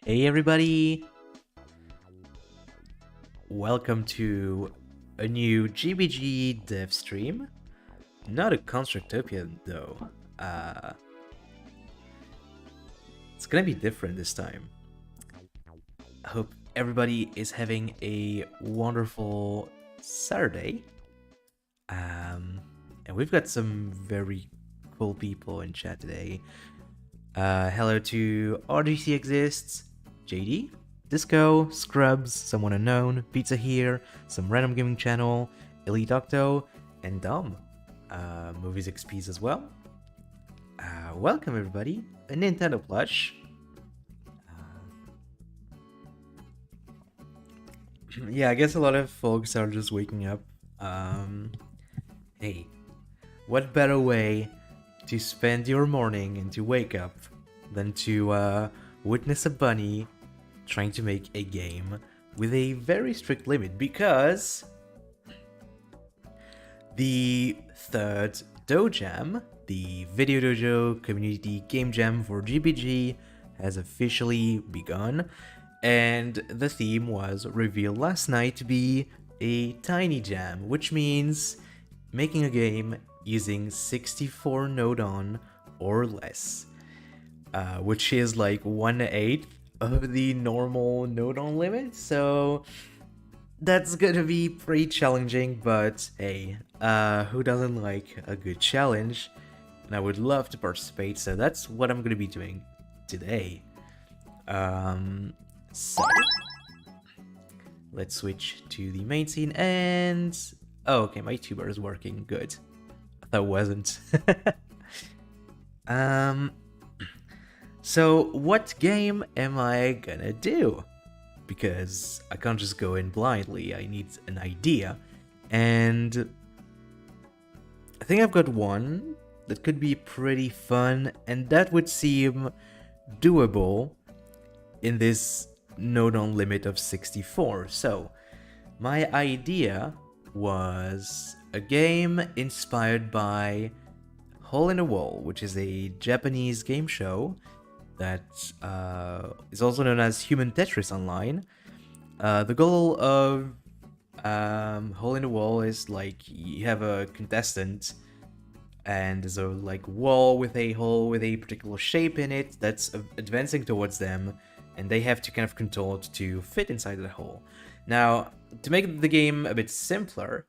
Hey everybody! Welcome to a new GBG Dev stream. Not a Constructopia though. It's gonna be different this time. I hope everybody is having a wonderful Saturday. And we've got some very cool people in chat today. Hello to RGC Exists, JD, Disco, Scrubs, Someone Unknown, Pizza Here, some random gaming channel, Elite Octo, and Dom. Movies XPs as well. Welcome everybody, a Nintendo plush. Yeah, I guess a lot of folks are just waking up. Hey, what better way to spend your morning and to wake up than to witness a bunny trying to make a game with a very strict limit, because the third DoJam, the VideoDojo Community Game Jam for GBG, has officially begun, and the theme was revealed last night to be a tiny jam, which means making a game using 64 nodon or less, which is like 1/8 of the normal nodon limit, so that's gonna be pretty challenging, but hey, who doesn't like a good challenge? And I would love to participate, so that's what I'm gonna be doing today. So let's switch to the main scene, and oh, okay, my tuber is working, good. I thought it wasn't. So what game am I gonna do? Because I can't just go in blindly, I need an idea, and I think I've got one that could be pretty fun, and that would seem doable in this nodon limit of 64. So my idea was a game inspired by Hole in the Wall, which is a Japanese game show that is also known as Human Tetris Online. The goal of Hole in the Wall is like you have a contestant and there's a like wall with a hole with a particular shape in it that's advancing towards them, and they have to kind of control it to fit inside the hole. Now, to make the game a bit simpler,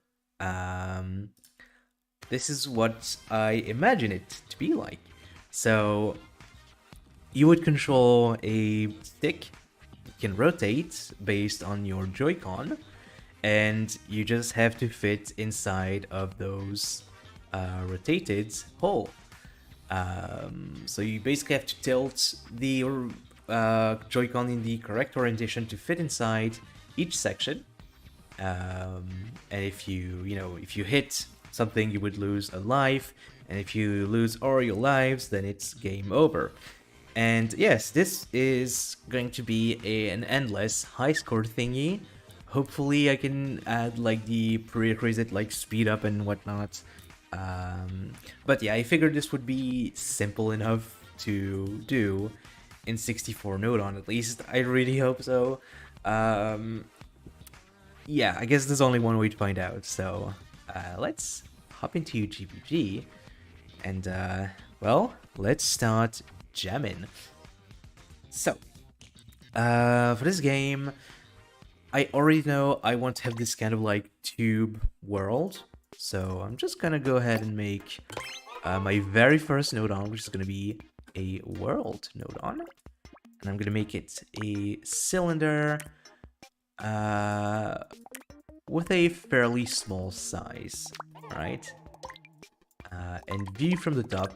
this is what I imagine it to be like. So you would control a stick, it can rotate based on your Joy-Con, and you just have to fit inside of those rotated hole. So you basically have to tilt the Joy-Con in the correct orientation to fit inside each section. And if you hit something, you would lose a life, and if you lose all your lives, then it's game over. And yes, this is going to be an endless high score thingy. Hopefully I can add like the prerequisite like speed up and whatnot. But yeah, I figured this would be simple enough to do in 64 nodon, at least. I really hope so. Yeah, I guess there's only one way to find out, so let's hop into GBG and well, let's start jamming. So for this game, I already know I want to have this kind of like tube world, so I'm just gonna go ahead and make my very first nodon, which is gonna be a world nodon, and I'm gonna make it a cylinder with a fairly small size, right? And viewed from the top,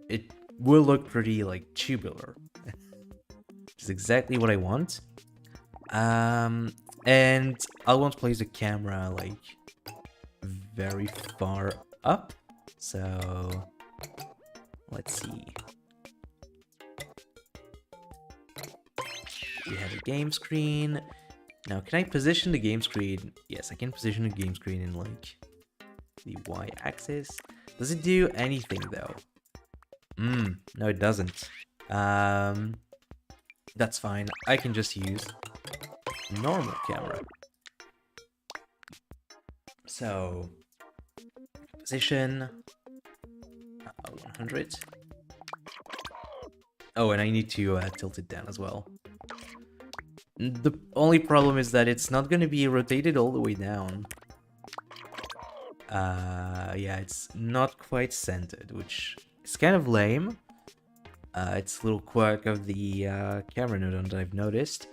it will look pretty like tubular, which is exactly what I want. And I want to place the camera like very far up, so let's see. We have a game screen. Now, can I position the game screen? Yes, I can position the game screen in like the y-axis. Does it do anything though? No, it doesn't. That's fine. I can just use normal camera. So position 100. Oh, and I need to tilt it down as well. The only problem is that it's not going to be rotated all the way down. Yeah, it's not quite centered, which is kind of lame. It's a little quirk of the camera nodon that I've noticed.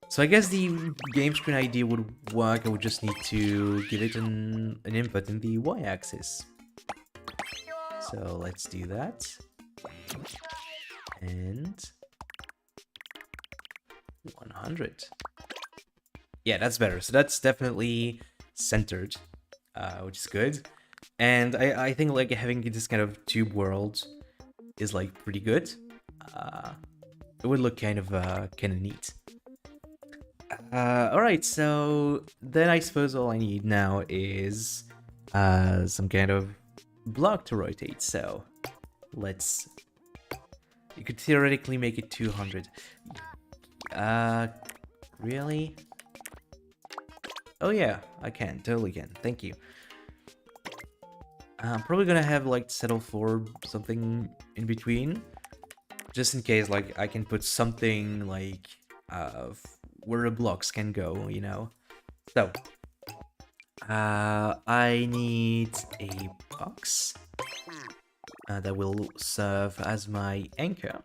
So I guess the game screen ID would work. I would just need to give it an input in the y-axis. So let's do that. And 100. Yeah, that's better. So that's definitely centered, which is good. And I think like having this kind of tube world is like pretty good. It would look kind of neat. Alright, so then I suppose all I need now is some kind of block to rotate. So let's... You could theoretically make it 200. Really? Oh yeah, I can, totally can. Thank you. I'm probably gonna have like settle for something in between, just in case like I can put something like where the blocks can go, you know. So I need a box that will serve as my anchor,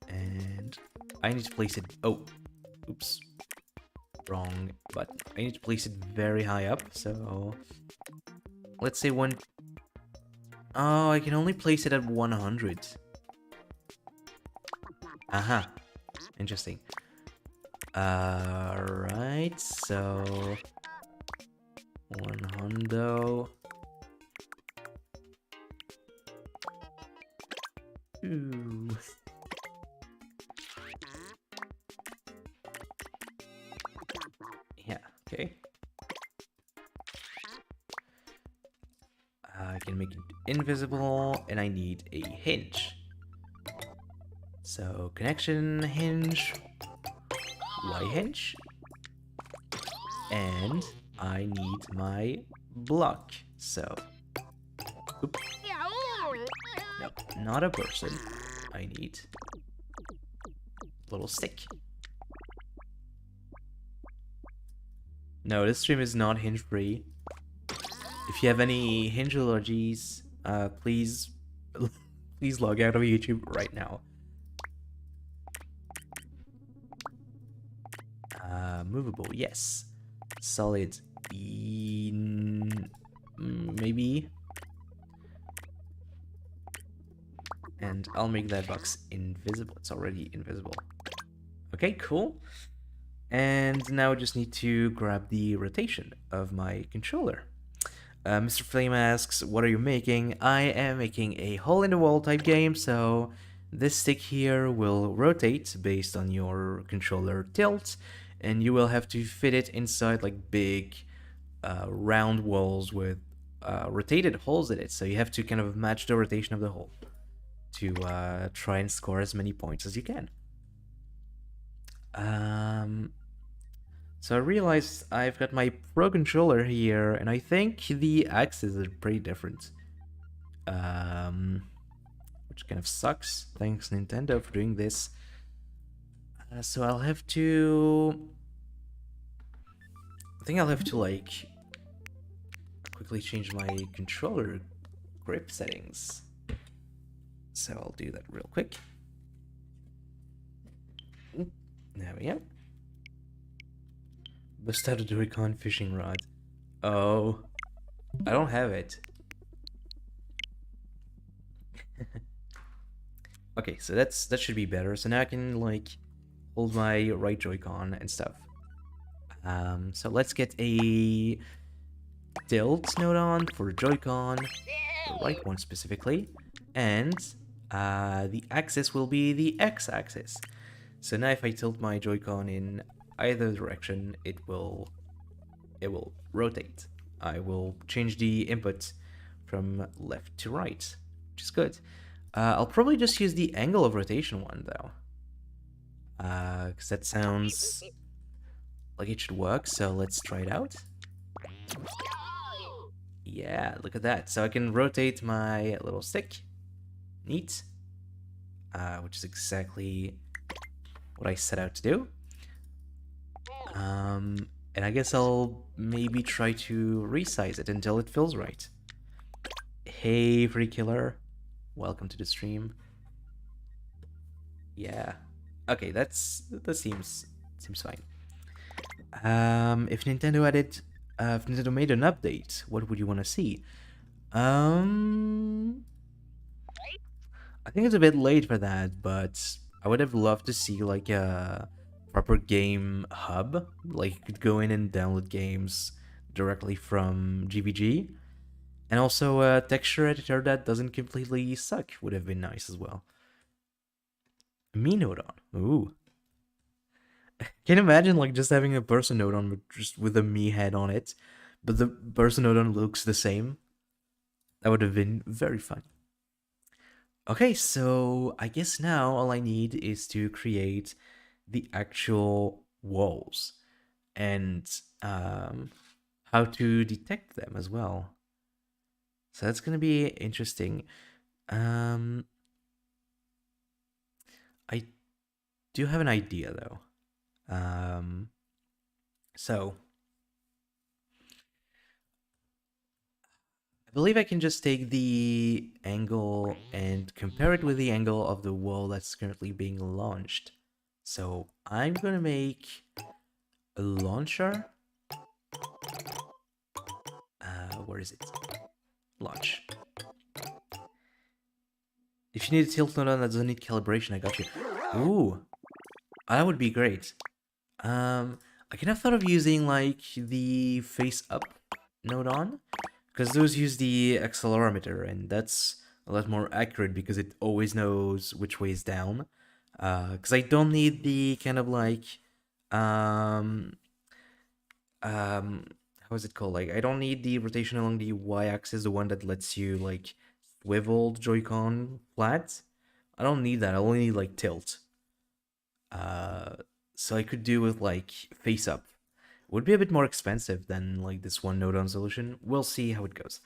and I need to place it. Oh, oops, wrong button. I need to place it very high up. So let's say one. Oh, I can only place it at 100. Aha, interesting. Right, so 100. Ooh. Yeah, okay. I can make it invisible, and I need a hinge. So connection hinge, Y hinge, and I need my block. So Oops. No, not a person. I need a little stick. No, this stream is not hinge free. If you have any hinge allergies, please please log out of YouTube right now. Movable, yes. Solid, maybe. And I'll make that box invisible. It's already invisible. Okay, cool. And now I just need to grab the rotation of my controller. Mr. Flame asks, what are you making? I am making a hole-in-the-wall type game, so this stick here will rotate based on your controller tilt, and you will have to fit it inside like big round walls with rotated holes in it, so you have to kind of match the rotation of the hole to try and score as many points as you can. So I realized I've got my Pro controller here, and I think the axes are pretty different. Which kind of sucks. Thanks Nintendo for doing this. So I'll have to... I think I'll have to like quickly change my controller grip settings. So I'll do that real quick. There we go. Bust out a Joy-Con fishing rod. Oh, I don't have it. Okay, so that should be better. So now I can like hold my right Joy-Con and stuff. So let's get a tilt nodon for the Joy-Con, the right one specifically, and the axis will be the X-axis. So now if I tilt my Joy-Con in either direction, it will rotate. I will change the input from left to right, which is good. I'll probably just use the angle of rotation one though, because that sounds like it should work. So let's try it out. Yeah, look at that. So I can rotate my little stick. Neat. Which is exactly what I set out to do. And I guess I'll maybe try to resize it until it feels right. Hey, Free Killer. Welcome to the stream. Yeah. Okay, that seems fine. If Nintendo made an update, what would you want to see? I think it's a bit late for that, but I would have loved to see like a proper game hub. Like you could go in and download games directly from GBG. And also a texture editor that doesn't completely suck would have been nice as well. Me nodon. Ooh. Can you imagine like just having a person nodon with a me head on it, but the person nodon looks the same? That would have been very fun. Okay, so I guess now all I need is to create the actual walls and how to detect them as well. So that's gonna be interesting. I do have an idea though. So I believe I can just take the angle and compare it with the angle of the wall that's currently being launched. So I'm gonna make a launcher. Where is it? Launch. If you need a tilt nodon that doesn't need calibration, I got you. Ooh, that would be great. I kind of thought of using like the face up nodon, because those use the accelerometer, and that's a lot more accurate because it always knows which way is down. Because I don't need the kind of like how is it called? Like I don't need the rotation along the y-axis, the one that lets you like swivel Joy-Con flat. I don't need that. I only need like tilt. So I could do with like face up. It would be a bit more expensive than like this one nodon solution. We'll see how it goes.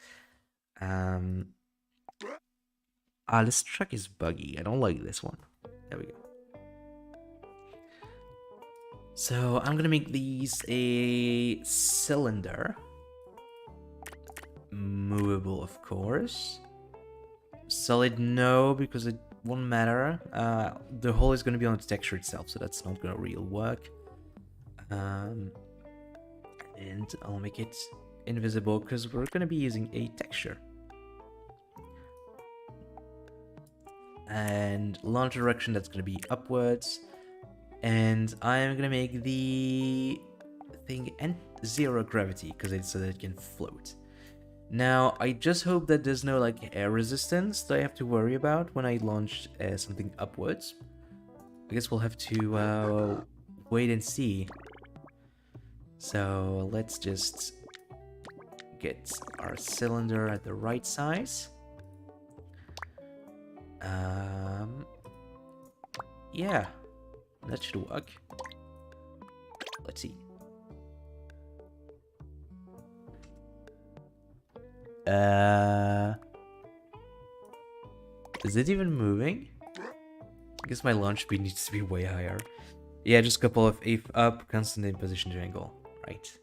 Ah, this track is buggy. I don't like this one. There we go. So I'm gonna make these a cylinder. Movable, of course. Solid, no, because it won't matter. The hole is gonna be on the texture itself, so that's not gonna really work. And I'll make it invisible because we're gonna be using a texture. And launch direction, that's gonna be upwards. And I'm gonna make the thing zero gravity because it's so that it can float. Now, I just hope that there's no like air resistance that I have to worry about when I launch something upwards. I guess we'll have to wait and see. So let's just get our cylinder at the right size. Yeah, that should work. Let's see. Is it even moving? I guess my launch speed needs to be way higher. Yeah, just a couple of F up, constant in position to angle. Right.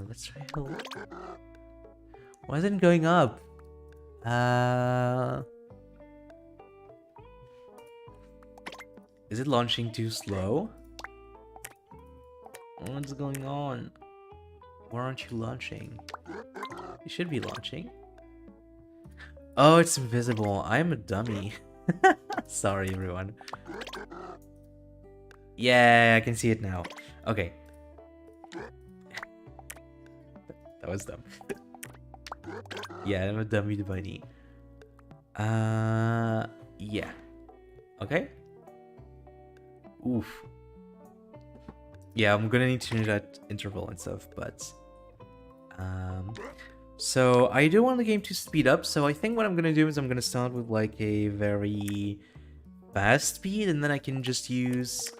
Let's try a little. Why isn't it going up? Is it launching too slow? What's going on? Why aren't you launching? You should be launching. Oh, it's invisible. I'm a dummy. Sorry, everyone. Yeah, I can see it now. Okay. That was dumb. Yeah, I'm a dummy bunny. Yeah. Okay. Oof. Yeah, I'm gonna need to change that interval and stuff, but... So, I do want the game to speed up, so I think what I'm gonna do is I'm gonna start with, like, a very fast speed, and then I can just use...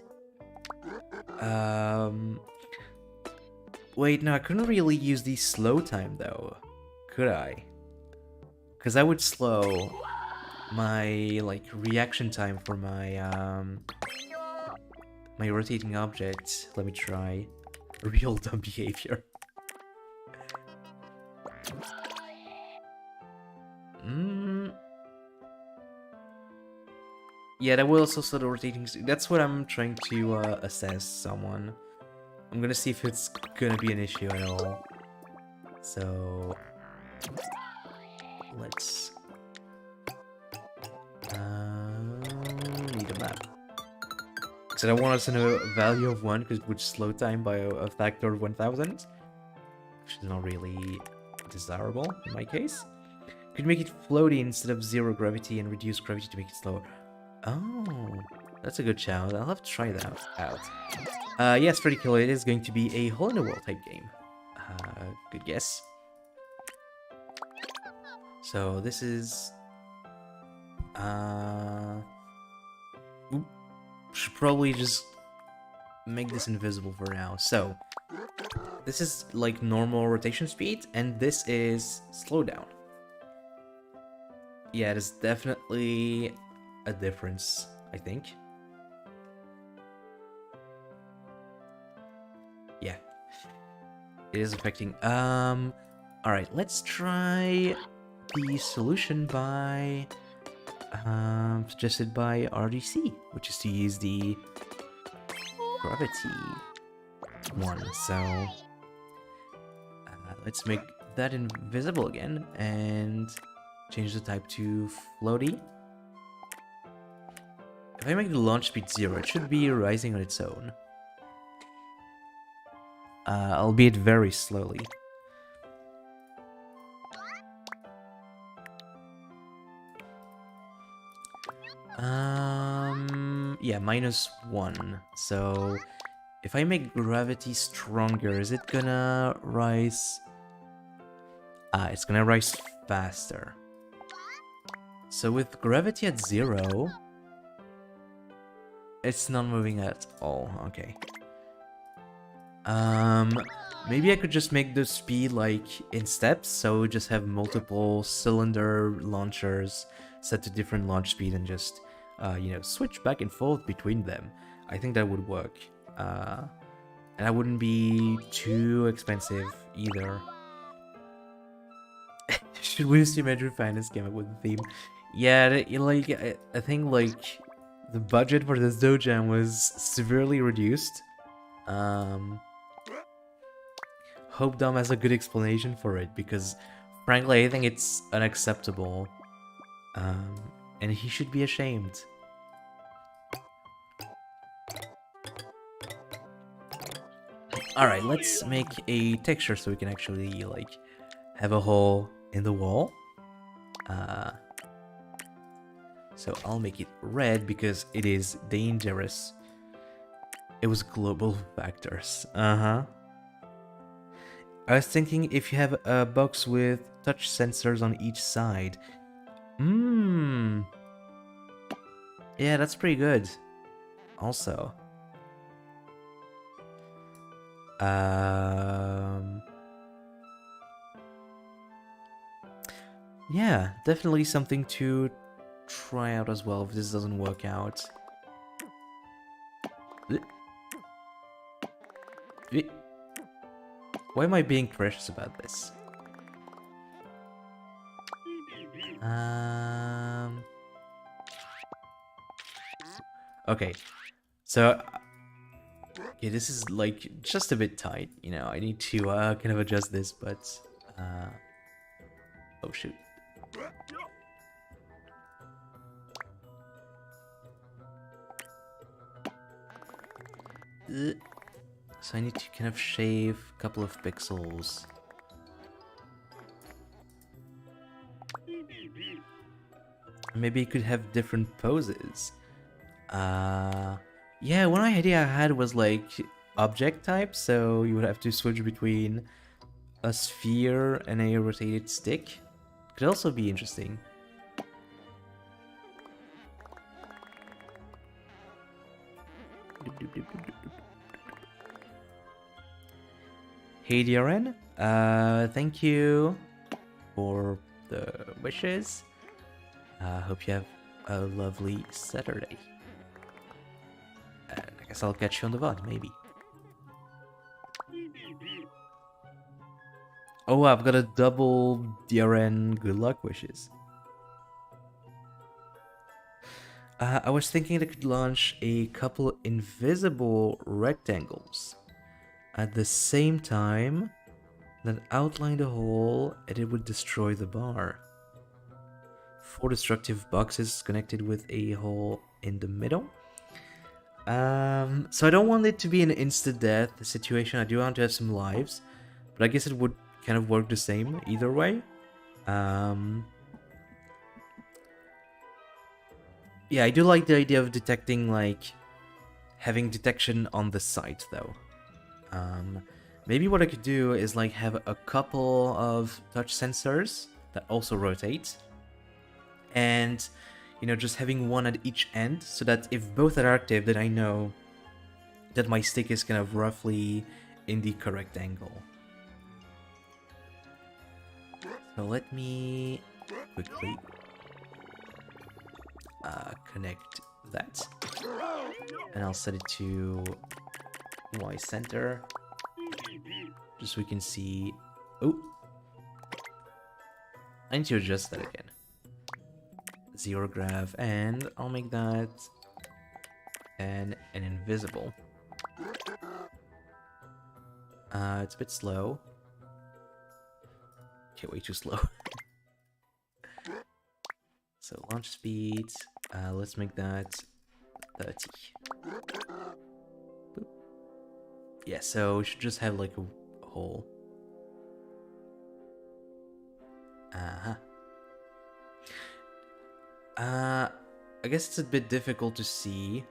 Wait, no, I couldn't really use the slow time, though. Could I? Because I would slow my, like, reaction time for my, my rotating object. Let me try. Real dumb behavior. Yeah, that will also slow the rotating. That's what I'm trying to assess someone. I'm gonna see if it's gonna be an issue at all. So let's need a map. So I want us to know a value of 1 because it would slow time by a factor of 1000, which is not really desirable in my case. Could make it floaty instead of 0 gravity and reduce gravity to make it slower. Oh, that's a good shout. I'll have to try that out. Yes, pretty cool. It is going to be a hole-in-the-wall type game. Good guess. So this is... should probably just make this invisible for now. So, this is like normal rotation speed, and this is slowdown. Yeah, there's definitely a difference, I think. Yeah. It is affecting... Alright, let's try the solution by... suggested by RDC, which is to use the gravity one. So let's make that invisible again and change the type to floaty. If I make the launch speed 0, it should be rising on its own, albeit very slowly. Yeah, -1. So, if I make gravity stronger, is it gonna rise? It's gonna rise faster. So with gravity at 0, it's not moving at all. Okay. Maybe I could just make the speed like in steps, so just have multiple cylinder launchers set to different launch speed and just, you know, switch back and forth between them. I think that would work. And that wouldn't be too expensive either. Should we use Geometry Finance came up with a theme? Yeah, like, I think like the budget for this DoJam was severely reduced. Hope Dom has a good explanation for it, because frankly I think it's unacceptable. And he should be ashamed. Alright, let's make a texture so we can actually like have a hole in the wall. So I'll make it red because it is dangerous. It was global factors. I was thinking if you have a box with touch sensors on each side. Yeah, that's pretty good. Also. Yeah, definitely something to try out as well if this doesn't work out. Why am I being precious about this? Okay, so okay, this is like just a bit tight, you know. I need to kind of adjust this, but oh shoot. So I need to kind of shave a couple of pixels. Maybe you could have different poses. Yeah, one idea I had was like object type, so you would have to switch between a sphere and a rotated stick. Could also be interesting. Hey DRN, thank you for the wishes. Hope you have a lovely Saturday. And I guess I'll catch you on the VOD, maybe. Oh, I've got a double DRN good luck wishes. I was thinking I could launch a couple invisible rectangles at the same time that outline the hole and it would destroy the bar. 4 destructive boxes connected with a hole in the middle. So I don't want it to be an instant death situation. I do want to have some lives, but I guess it would kind of work the same either way. Yeah, I do like the idea of detecting, like, having detection on the site, though. Maybe what I could do is, like, have a couple of touch sensors that also rotate. And, you know, just having one at each end, so that if both are active, then I know that my stick is kind of roughly in the correct angle. So let me quickly connect that, and I'll set it to Y center, just so we can see. Oh, I need to adjust that again. 0 grav, and I'll make that an invisible. It's a bit slow. Okay, way too slow. So launch speed, let's make that 30. Boop. Yeah, so we should just have like a hole. I guess it's a bit difficult to see.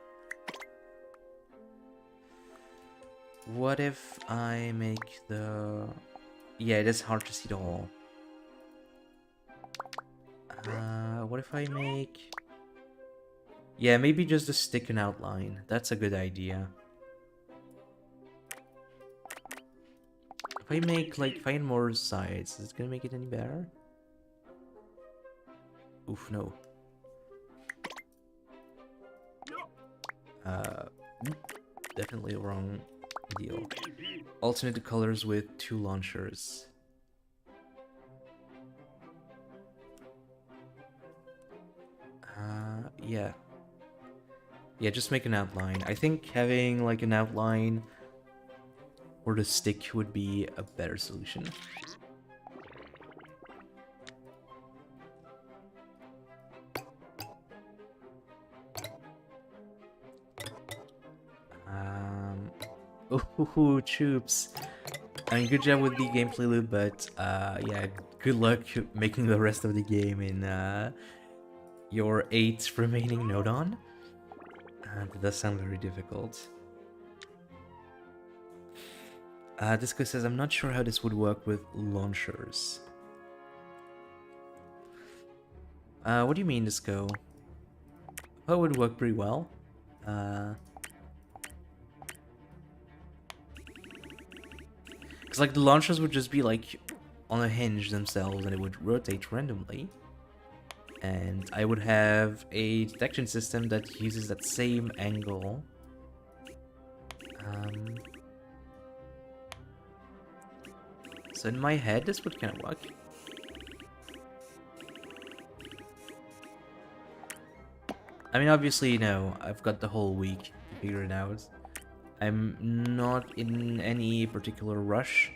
What if I make the... Yeah, it is hard to see the hole. What if I make... Yeah, maybe just a stick and outline. That's a good idea. If I make, like, find more sides, is it gonna make it any better? Oof, no. Definitely the wrong deal. Alternate the colors with 2 launchers. Yeah. Yeah, just make an outline. I think having, like, an outline or the stick would be a better solution. Ooh, troops. I mean, good job with the gameplay loop, but yeah, good luck making the rest of the game in your 8 remaining nodon. That does sound very difficult. Disco says, I'm not sure how this would work with launchers. What do you mean, Disco? Oh, it would work pretty well. Because, like, the launchers would just be, like, on a hinge themselves, and it would rotate randomly. And I would have a detection system that uses that same angle. So in my head, this would kind of work. I mean, obviously, no, I've got the whole week to figure it out. I'm not in any particular rush.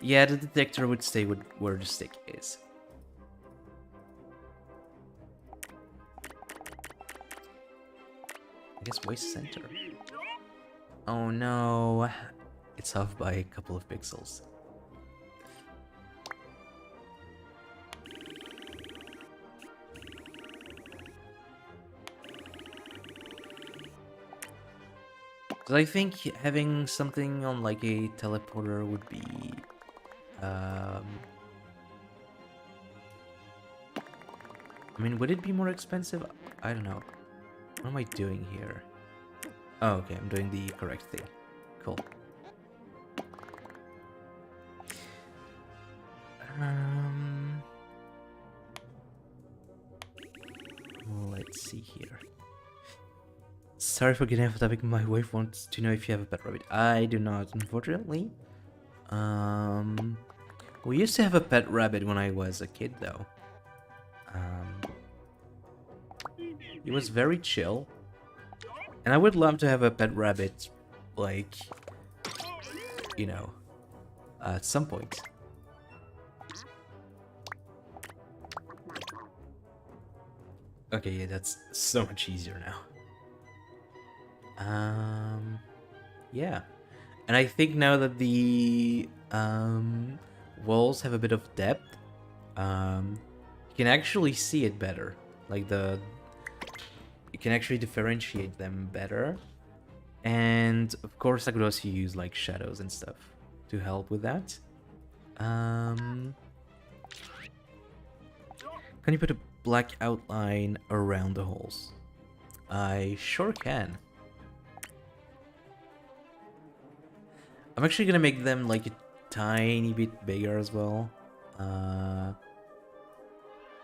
Yeah, the detector would stay with where the stick is. I guess waist center. Oh no, it's off by a couple of pixels. Because I think having something on, like, a teleporter would be I mean, would it be more expensive? I don't know. What am I doing here? Oh, okay, I'm doing the correct thing. Cool. Let's see here. Sorry for getting off the topic. My wife wants to know if you have a pet rabbit. I do not, unfortunately. We used to have a pet rabbit when I was a kid, though. It was very chill. And I would love to have a pet rabbit, like, you know, at some point. Okay, yeah, that's so much easier now. Yeah. And I think now that the walls have a bit of depth, you can actually see it better. Like, you can actually differentiate them better. And of course I could also use, like, shadows and stuff to help with that. Can you put a black outline around the holes? I sure can. I'm actually gonna make them, like, a tiny bit bigger as well.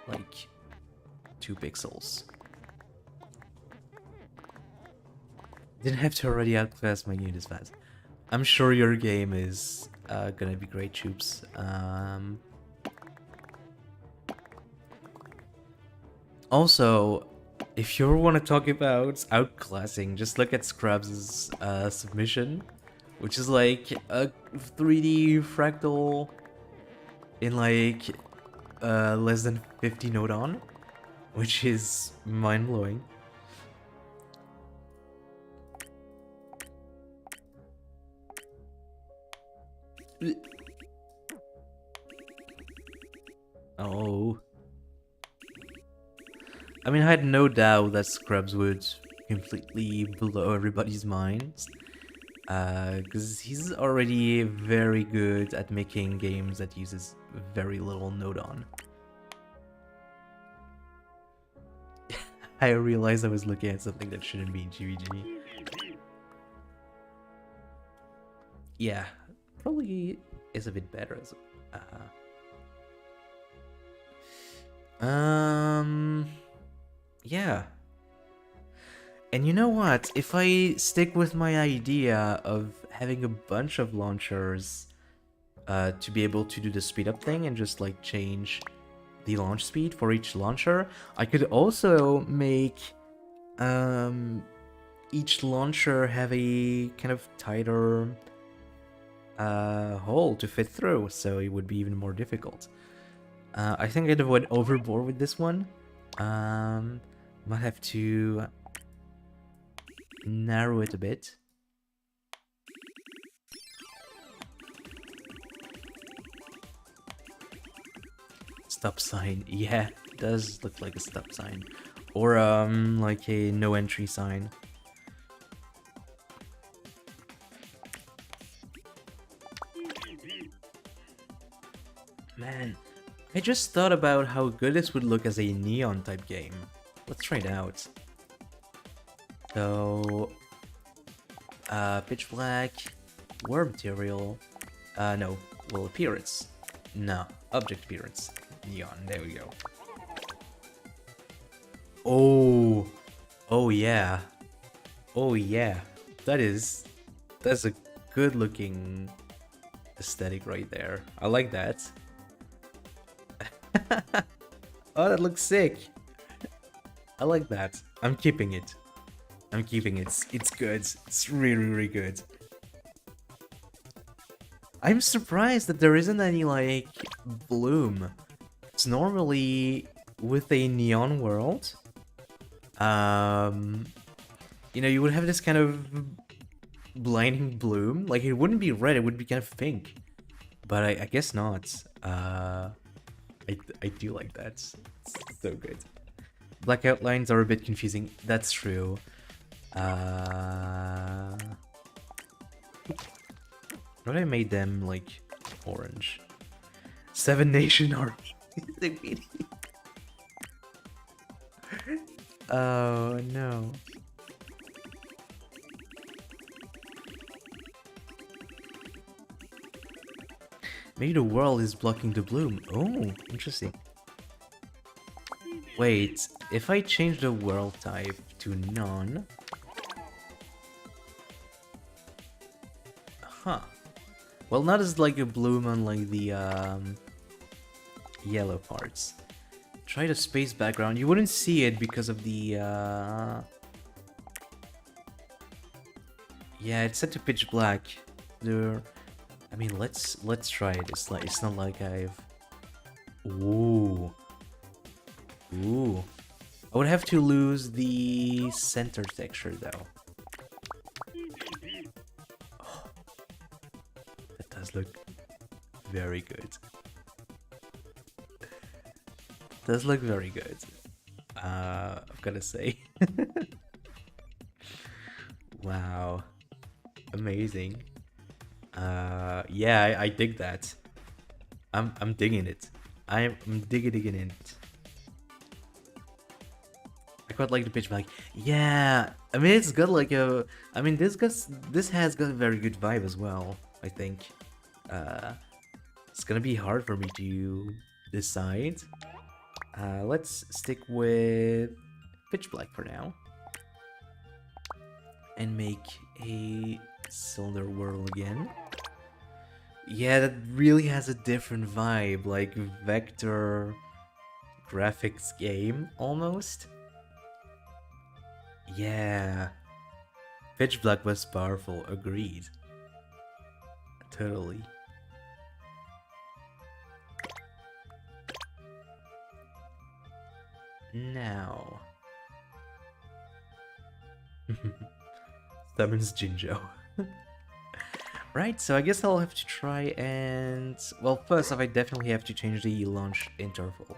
Like 2 pixels. Didn't have to already outclass my game this fast. I'm sure your game is gonna be great, Troops. Also, if you want to talk about outclassing, just look at Scrubs' submission, which is like a 3D fractal in, like, less than 50 nodon, which is mind-blowing. Oh. I mean, I had no doubt that Scrubs would completely blow everybody's minds. Because he's already very good at making games that uses very little nodon. I realized I was looking at something that shouldn't be in GBG. Yeah, probably is a bit better as yeah. And you know what? If I stick with my idea of having a bunch of launchers to be able to do the speed up thing and just like change the launch speed for each launcher, I could also make each launcher have a kind of tighter hole to fit through, so it would be even more difficult. I think I went overboard with this one. Might have to narrow it a bit. Stop sign. Yeah, it does look like a stop sign. Or like a no entry sign. Man, I just thought about how good this would look as a neon type game. Let's try it out. So, pitch black, war material, no, well, appearance. No, object appearance. Neon, there we go. Oh, oh yeah. Oh yeah. That's a good looking aesthetic right there. I like that. Oh, that looks sick. I like that. I'm keeping it. I'm keeping it. It's good. It's really, really good. I'm surprised that there isn't any, like, bloom. It's normally with a neon world. You know, you would have this kind of blinding bloom. Like, it wouldn't be red, it would be kind of pink. But I guess not. I do like that. It's so good. Black outlines are a bit confusing. That's true. What I made them like orange. Seven Nation Army. Oh no. Maybe the world is blocking the bloom. Oh, interesting. Wait, if I change the world type to none... Huh. Well, not as like a bloom on like the yellow parts. Try the space background. You wouldn't see it because of the yeah, it's set to pitch black. There. I mean, let's try it. It's not like I've. Ooh. Ooh. I would have to lose the center texture though. Oh, that does look very good. Does look very good. I've gotta say. Wow. Amazing. Yeah, I dig that. I'm digging it. I'm digging it. I quite like the pitch black. Yeah, I mean it's got like a. I mean this has got a very good vibe as well. I think. It's gonna be hard for me to decide. Let's stick with pitch black for now, and make a cylinder world again. Yeah, that really has a different vibe, like vector graphics game almost. Yeah, pitch black was powerful. Agreed. Totally. Now. Summons Jinjo. Right, so I guess I'll have to try and... Well, first off, I definitely have to change the launch interval.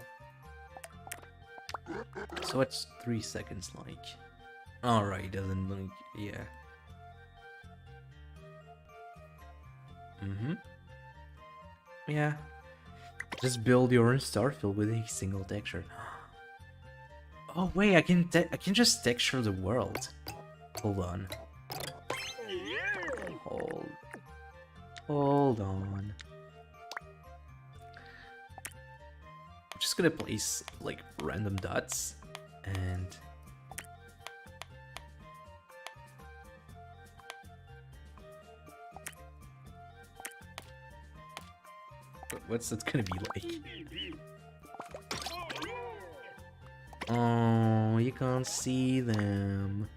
So what's 3 seconds like? Alright, doesn't like... yeah. Yeah. Just build your own starfield with a single texture. Oh wait, I can just texture the world. Hold on. Hold on. I'm just gonna place like random dots and what's that gonna be like? Oh, you can't see them.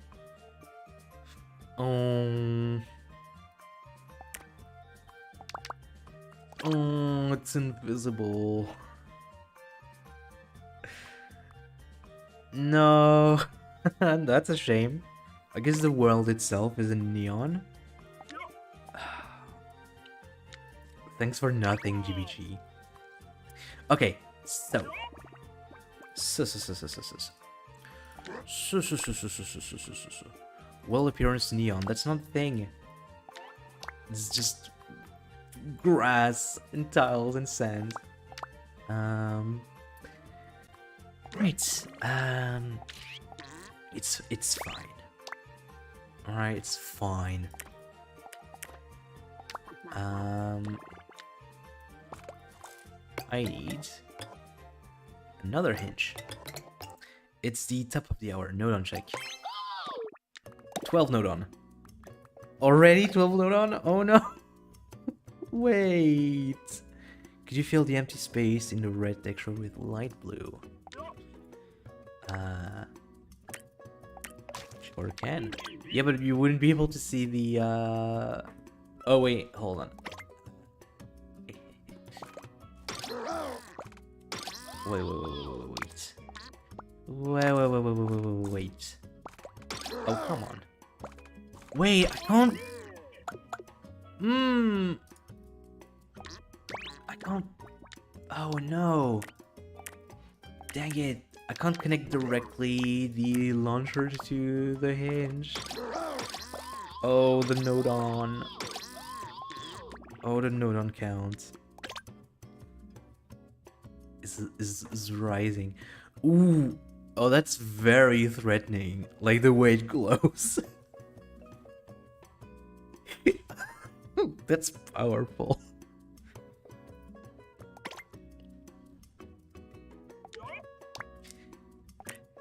Oh. Oh, it's invisible. No. That's a shame. I guess the world itself is in neon. Thanks for nothing, GBG. Okay, so. Well, appearance neon. That's not a thing. It's just grass and tiles and sand. Right. It's fine. Alright, it's fine. I need another hinge. It's the top of the hour. Nodon check. 12 nodon. Already 12 nodon? Oh no. Wait. Could you fill the empty space in the red texture with light blue? Sure can. Yeah, but you wouldn't be able to see the Oh wait, hold on. Wait. Oh, come on. Wait, I can't... I can't... Oh, no. Dang it. I can't connect directly the launcher to the hinge. Oh, the nodon. Oh, the nodon count is rising. Ooh. Oh, that's very threatening. Like the way it glows. That's powerful.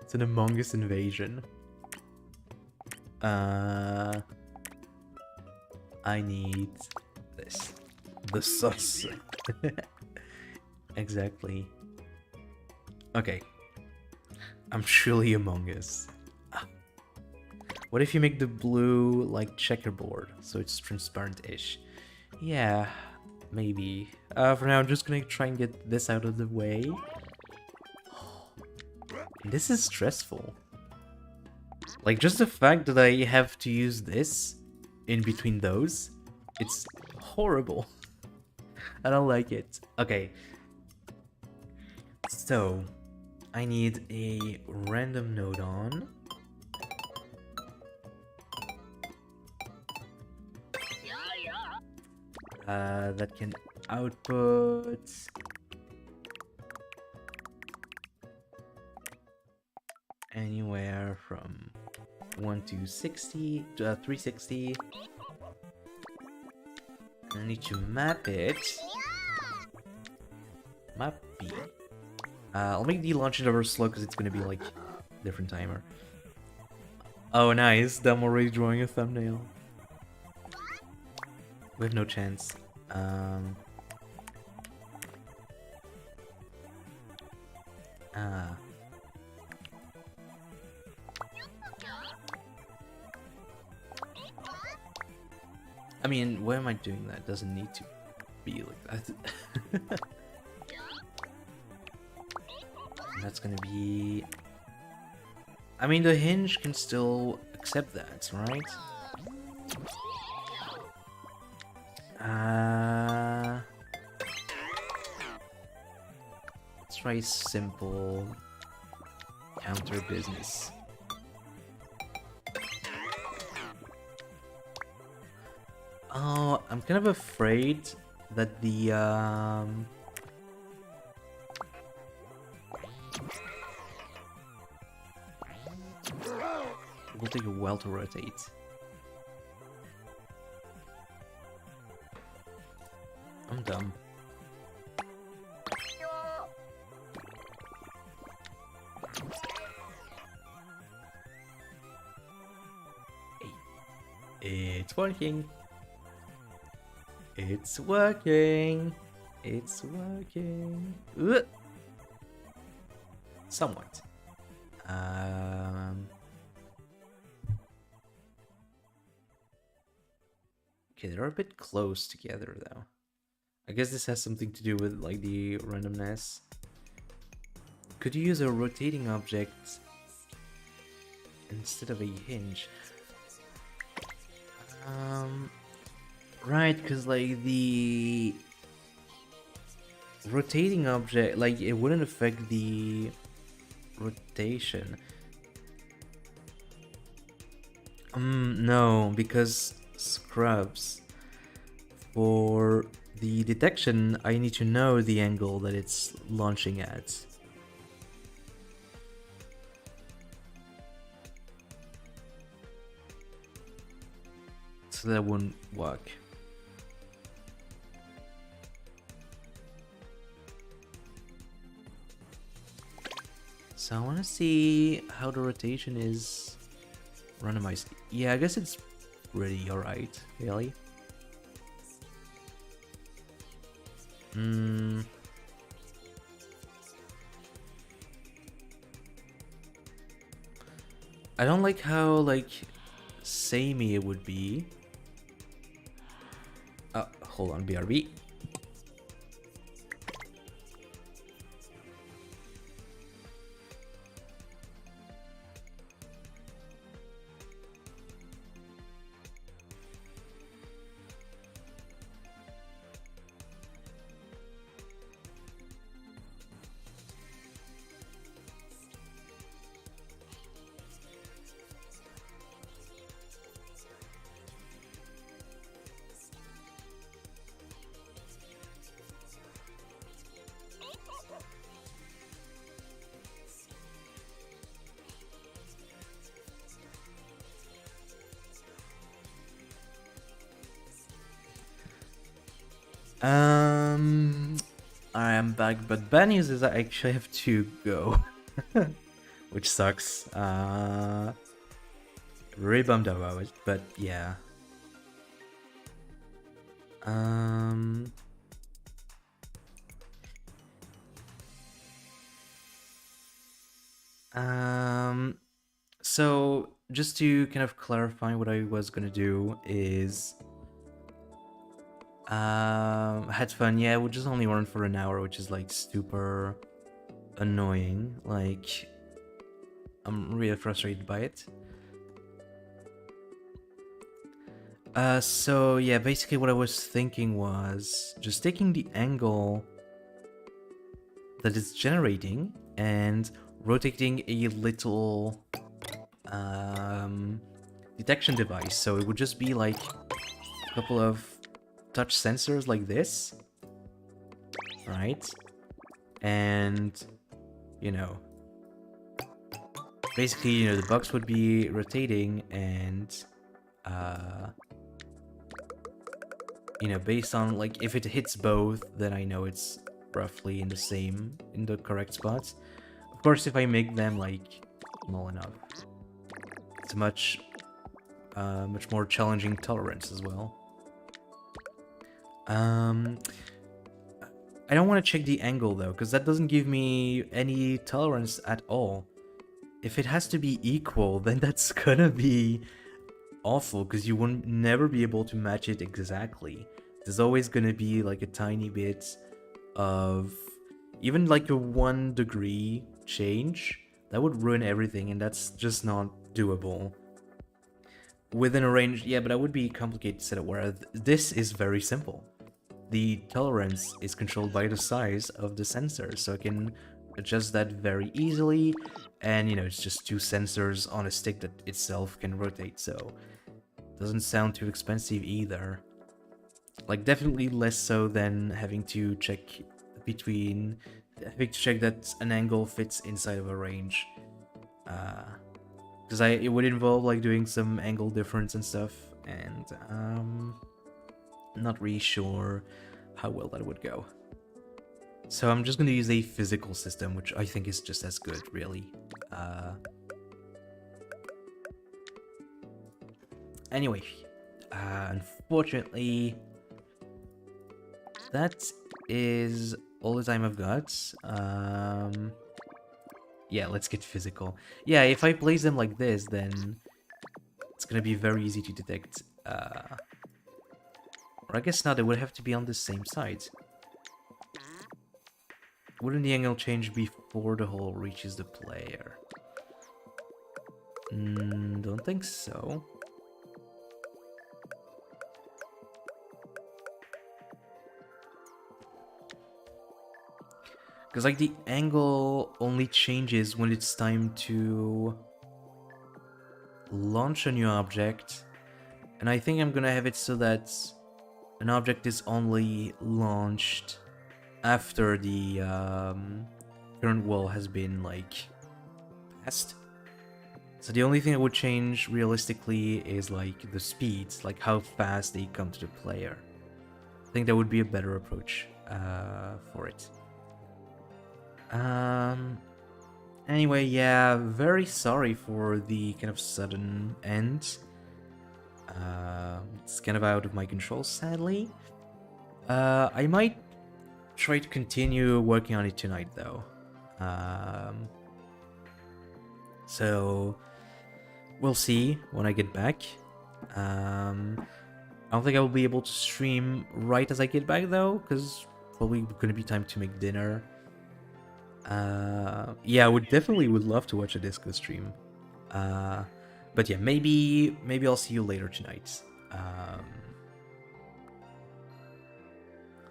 It's an Among Us invasion. I need this. The sauce. Exactly. Okay. I'm surely Among Us. What if you make the blue like checkerboard so it's transparent-ish? Yeah, maybe. For now, I'm just gonna try and get this out of the way. This is stressful. Like, just the fact that I have to use this in between those, it's horrible. I don't like it. Okay. So, I need a random nodon. That can output anywhere from 1 to 60 to 360. I need to map it. Map B. I'll make the launch interval slow because it's gonna be like different timer. Oh, nice! I'm already drawing a thumbnail. We have no chance. I mean, why am I doing that? It doesn't need to be like that. That's gonna be... I mean, the hinge can still accept that, right? Let's try simple counter business. Oh, I'm kind of afraid that the it will take a while to rotate. I'm dumb. It's working. It's working. It's working. Ugh. Somewhat. Okay, they're a bit close together though. I guess this has something to do with like the randomness. Could you use a rotating object instead of a hinge? Right, because like the rotating object, like it wouldn't affect the rotation. No, because scrubs. For the detection, I need to know the angle that it's launching at. So that wouldn't work. So I want to see how the rotation is randomized. Yeah, I guess it's pretty alright, really. I don't like how, like, samey it would be. Hold on, BRB. I am back, but bad news is I actually have to go, which sucks. Really bummed out about it, but yeah. So just to kind of clarify what I was gonna do is had fun. Yeah, we just only run for an hour, which is like super annoying. Like, I'm really frustrated by it. So yeah, basically what I was thinking was just taking the angle that it's generating and rotating a little detection device. So it would just be like a couple of touch sensors like this, right? And, you know, basically, you know, the box would be rotating and, you know, based on, like, if it hits both, then I know it's roughly in the correct spots. Of course, if I make them, like, small enough, it's much more challenging tolerance as well. I don't want to check the angle though, because that doesn't give me any tolerance at all. If it has to be equal, then that's gonna be awful, because you won't never be able to match it exactly. There's always gonna be like a tiny bit of, even like a 1 degree change, that would ruin everything, and that's just not doable. Within a range, yeah, but that would be complicated to set up, whereas this is very simple. The tolerance is controlled by the size of the sensor, so I can adjust that very easily, and you know, it's just 2 sensors on a stick that itself can rotate, so it doesn't sound too expensive either. Like, definitely less so than having to check that an angle fits inside of a range, because it would involve like doing some angle difference and stuff, and not really sure how well that would go. So I'm just going to use a physical system, which I think is just as good, really. Anyway, unfortunately, that is all the time I've got. Yeah, let's get physical. Yeah, if I place them like this, then it's gonna be very easy to detect. Or I guess not, they would have to be on the same side. Wouldn't the angle change before the hole reaches the player? Don't think so. Because, like, the angle only changes when it's time to launch a new object. And I think I'm gonna have it so that an object is only launched after the current wall has been, like, passed. So the only thing that would change realistically is, like, the speeds, like how fast they come to the player. I think that would be a better approach for it. Anyway, yeah, very sorry for the kind of sudden end. It's kind of out of my control, sadly. I might try to continue working on it tonight, though. So we'll see when I get back. I don't think I will be able to stream right as I get back, though, because probably gonna be time to make dinner. Yeah, I would love to watch a disco stream. But yeah, maybe I'll see you later tonight.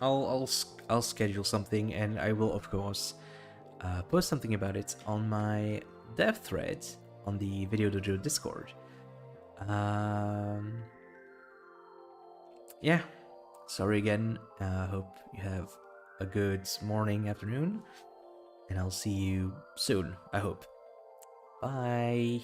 I'll schedule something, and I will of course post something about it on my dev thread on the VideoDojo Discord. Yeah, sorry again. Hope you have a good morning, afternoon. And I'll see you soon, I hope. Bye.